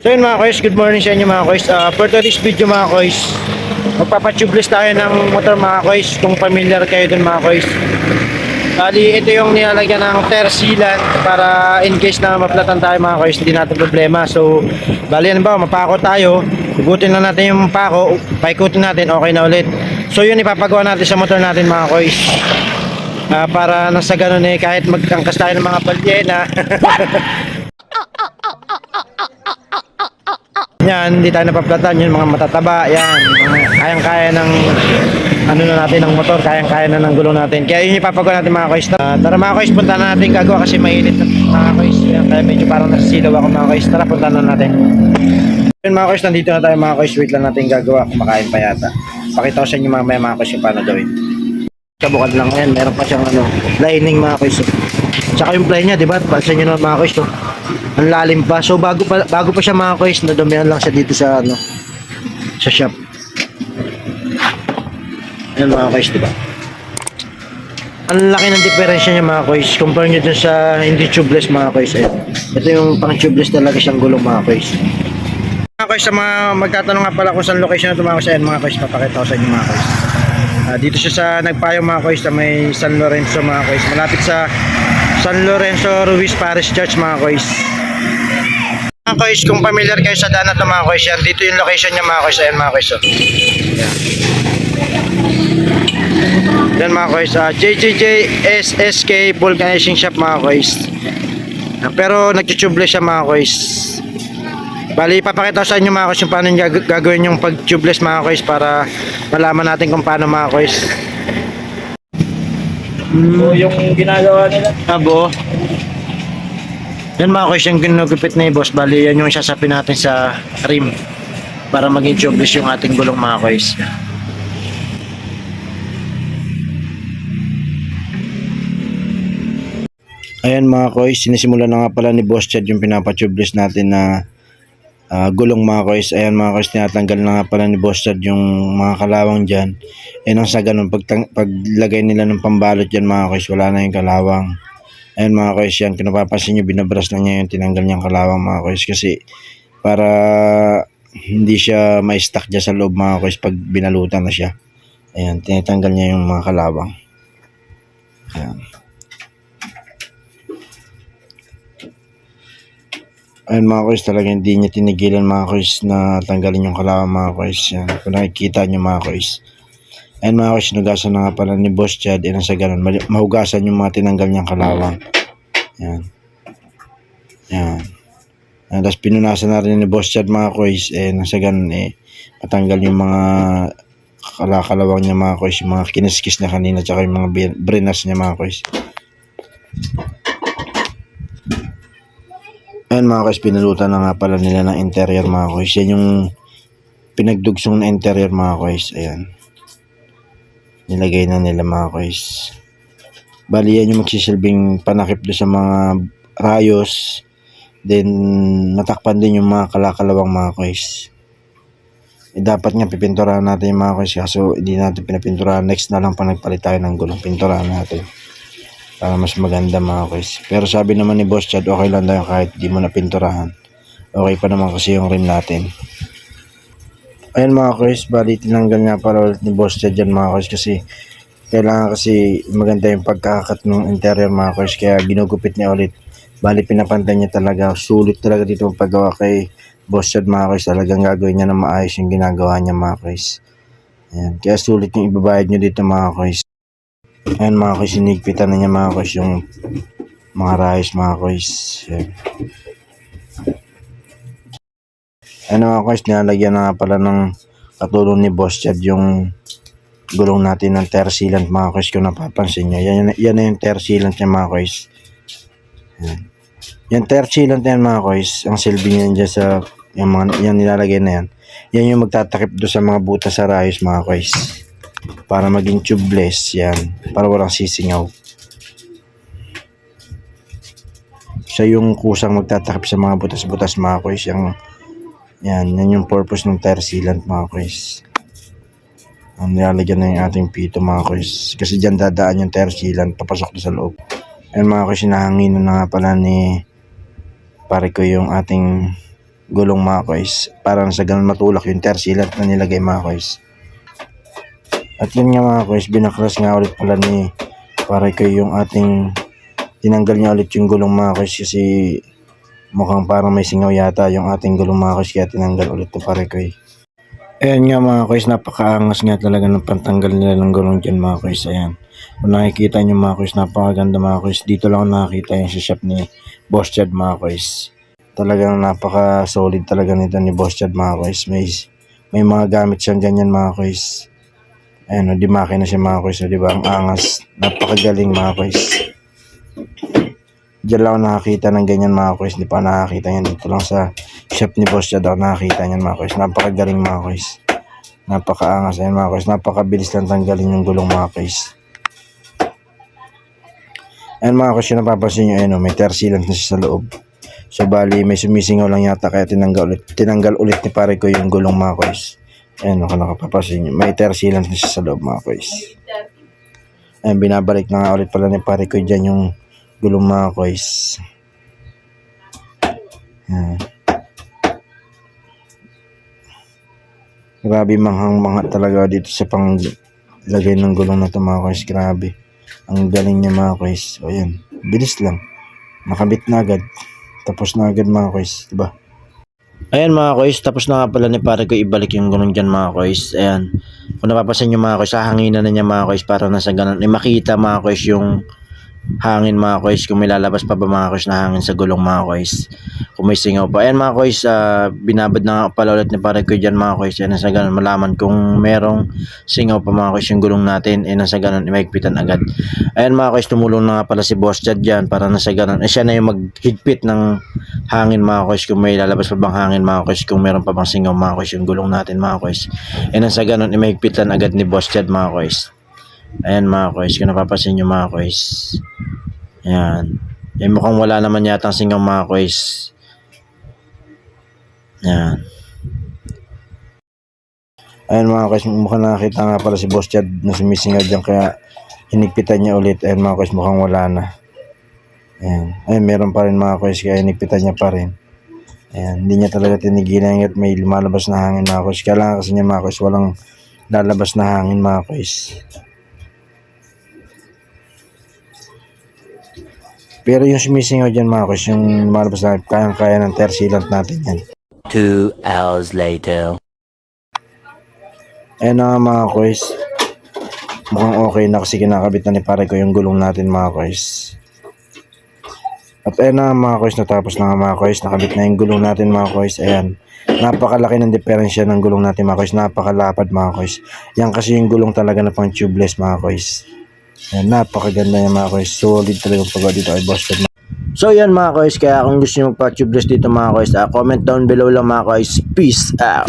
So yun mga kois, good morning sa inyo mga kois. For today's video mga kois, magpapatubeless tayo ng motor mga kois. Kung familiar kayo dun mga kois. Bali, ito yung nilalagyan ng tear sealant para in case na maplatan tayo mga kois, hindi natin problema. So, bali yan ba, mapako tayo, igutin lang natin yung pako, paikutin natin, okay na ulit. So yun ipapagawa natin sa motor natin mga kois. Para nasa ganun kahit magkangkas tayo ng mga palyena. Yan, hindi tayo napaplatan, yung mga matataba, yan, mga kayang-kaya ng ano na natin ng motor, kayang-kaya na ng gulong natin. Kaya yun ipapagawa natin mga kois. Tara mga kois, punta na natin gagawa kasi mainit na mga kois. Yan, kaya medyo parang nasisilaw ako mga kois. Tara, punta na natin. Yun mga kois, nandito na tayo mga kois. Wait lang natin gagawa, kumakain pa yata. Pakita ko sa inyo mamaya mga kois yung paano gawin. Kabukad lang yan, meron pa siyang lining mga kois. Tsaka yung ply niya, diba? Pansin nyo naman mga kois to. Ang lalim pa. So bago pa siya mga kois, nadumihan lang siya dito sa sa shop. Ayan mga kois, diba? Ang laki ng diferensya niya mga kois. Compare nyo dun sa hindi tubeless mga kois. Ayan. Ito yung pang tubeless talaga siyang gulong mga kois. Mga kois, sa mga magtatanong nga pala kung saan location na ito mga kois. Ayan mga kois, papakita ko sa inyo mga kois. Dito siya sa Nagpayong mga kois, sa may San Lorenzo mga kois. Malapit sa San Lorenzo Ruiz Parish Church mga kois. Mga kois, kung familiar kayo sa daan na ito mga kois, yan, dito yung location niya mga kois. Ayan mga kois. So. Yan mga kois, JJJ SSK Vulcanizing Shop mga kois. Pero nagtutubeless siya mga kois. Bali, ipapakita ko sa inyo mga kois yung paano gagawin yung pag-tubeless mga kois para malaman natin kung paano mga kois. So, yung ginagawa nila. Abo. Yan mga kois, yung ginugupit na yung boss. Bali, yan yung sasapin natin sa rim para maging tubeless yung ating gulong mga kois. Ayan mga kois, sinisimulan na nga pala ni Boss Chad yung pinapatubeless natin na gulong mga kois. Ayan mga kois, tinatanggal na nga pala ni Boss Chad yung mga kalawang dyan. Ayan ang sa ganun, paglagay nila ng pambalot dyan mga kois, wala na yung kalawang. Ayan mga kois, yan, kung napapansin nyo, binabras lang niya yung tinanggal niyang kalawang mga kois. Kasi para hindi siya ma-stuck dyan sa loob mga kois pag binalutan na siya. Ayan, tinatanggal niya yung mga kalawang. Ayan. Ayun mga kois, talaga hindi niya tinigilan mga kois na tanggalin yung kalawang mga kois. Yan, kung nakikita nyo mga kois. Ayun mga kois, nugasan na nga pala ni Boss Chad. Yan sa ganun, mahugasan yung mga tinanggal niyang kalawang. Yan. Yan. Tapos pinunasan na rin ni Boss Chad mga kois. Sa ganun matanggal yung mga kalawang niya mga kois. Yung mga kiniskis na kanina, tsaka yung mga brenas niya mga kois. Ayan mga kois, pinalutan na nga pala nila ng interior mga kois. Yan yung pinagdugsong na interior mga kois. Ayan. Nilagay na nila mga kois. Bali yan yung magsisilbing panakip do sa mga rayos. Then natakpan din yung mga kalakalawang mga kois. Dapat nga pipinturahan natin yung mga kois. Kaso hindi natin pinapinturahan. Next na lang pa nagpalit tayo ng gulong. Pinturahan natin. Para mas maganda mga kois. Pero sabi naman ni Boss Chad, okay lang tayo kahit di mo na pinturahan. Okay pa naman kasi yung rim natin. Ayan mga kois, bali tinanggal nga para ulit ni Boss Chad yan mga kois. Kasi kailangan kasi maganda yung pagkakakat ng interior mga kois. Kaya ginugupit niya ulit. Bali pinapantay niya talaga. Sulit talaga dito ang paggawa kay Boss Chad mga kois. Talagang gagawin niya na maayos yung ginagawa niya mga kois. Ayan. Kaya sulit yung ibabayad nyo dito mga kois. Ayan mga kois, sinigpitan na niya mga kois yung mga rayos mga kois. Ayan mga kois, nilalagyan na nga pala ng katulong ni Boss Chad yung gulong natin ng tear sealant mga kois. Kung napapansin nyo, yan na yung tear sealant niya mga kois. Ayan. Yung tear sealant na yan mga kois, ang silbi niya dyan sa yung nilalagay na yan. Yan yung magtatakip do sa mga butas sa rayos mga kois. Para maging tubeless yan, para walang sisingaw. Siya yung kusang magtatakip sa mga butas-butas mga kois. Yan yung purpose ng tear sealant mga kois. Nilalagyan na yung ating pito mga kois. Kasi dyan dadaan yung tear sealant papasok na sa loob. Ayun mga kois, hinahanginan na nga pala ni pare ko yung ating gulong mga kois. Para sa ganun matulak yung tear sealant na nilagay mga kois. At yun nga mga kois, binaklas nga ulit pala ni pare ko yung ating tinanggal niya ulit yung gulong mga kois kasi mukhang parang may singaw yata yung ating gulong mga kois kaya tinanggal ulit ni pare ko. Ayan nga mga kois, napakaangas nga talaga ng pantanggal nila ng gulong dyan mga kois. Ayan. Kung nakikita nyo mga kois, napakaganda mga kois. Dito lang ako nakakita yung sa shop ni Boss Chad mga kois. Talagang napaka solid talaga nito ni Boss Chad mga kois. May mga gamit siyang ganyan mga kois. Ayan o, di makina siya mga kois. O, di ba? Ang angas. Napakagaling mga kois. Diyan lang ako nakakita ng ganyan mga kois. Di pa nakakita yan. Dito lang sa shop ni Boss Chad ako nakakita yan mga kois. Napakagaling mga kois. Napakaangas. Ayan mga kois. Napakabilis lang tanggalin yung gulong mga kois. Ayan mga kois, yung napapansin nyo, ayan o, may tear sealant na siya sa loob. So bali, may sumisingaw lang yata kaya tinanggal ulit ni pare ko yung gulong mga kois. Ayan o, kung nakapapansin nyo, may tear sealant na siya sa loob mga kois. Ayan, binabalik na nga ulit pala ni pare ko dyan yung gulong mga kois. Ayan. Grabe manghang-mangha talaga dito sa panglagay ng gulong na ito mga kois. Grabe. Ang galing niya mga kois. O yan. Bilis lang. Nakabit na agad. Tapos na agad mga kois. Diba? Ayan mga kois. Tapos na nga pala ni pare ko ibalik yung gulong dyan mga kois. Ayan. Kung napapasin nyo mga kois, hahanginan na niya mga kois para nasa ganun. Makita mga kois yung hangin mga kois, kung may lalabas pa ba mga kois na hangin sa gulong mga kois, kung may singaw pa. Ayan mga kois, binabad na pala ulit ni pare ko dyan mga kois. Ayan, sa ganun malaman kung merong singaw pa mga kois yung gulong natin. Ayan, sa ganun maigpitan agad. Ayan mga kois, tumulong na nga pala si Boss Chad dyan para na sa ganun siya na yung maghigpit ng hangin mga kois, kung may lalabas pa bang hangin mga kois, kung meron pa bang singaw mga kois yung gulong natin mga kois. Ayan, sa ganun maigpitan agad ni Boss Chad mga kois. Ayan mga kois, kung napapasin nyo mga kois. Ayan. Eh mukhang wala naman yata ang singaw mga kois. Ayan. Ayan mga kois, mukhang nakakita nga pala si Boss Chad na sumisingaw dyan kaya hinigpitan niya ulit. Ayan mga kois, mukhang wala na. Ayan. Ayan, meron pa rin mga kois kaya hinigpitan niya pa rin. Ayan, hindi niya talaga tinigilan at may lumalabas na hangin mga kois. Kailangan kasi niya mga kois, walang lalabas na hangin mga kois. Pero yung sumisingaw dyan mga kois, yung lumalabas na kayang-kaya ng tear sealant natin yan. 2 hours later. Ayan na nga mga kois. Mukhang okay na kasi kinakabit na ni pare ko yung gulong natin mga kois. At ayan na mga kois, natapos na nga mga kois. Nakabit na yung gulong natin mga kois. Ayan. Napakalaki ng diferensya ng gulong natin mga kois. Napakalapad mga kois. Yan kasi yung gulong talaga na pang tubeless mga kois. Ayan, napakaganda niya mga kois. Solid talagang pagod dito kay Boss Chad. So yan mga kois, kaya kung gusto nyo magpa-tubeless dito mga kois, comment down below lang mga kois. Peace out!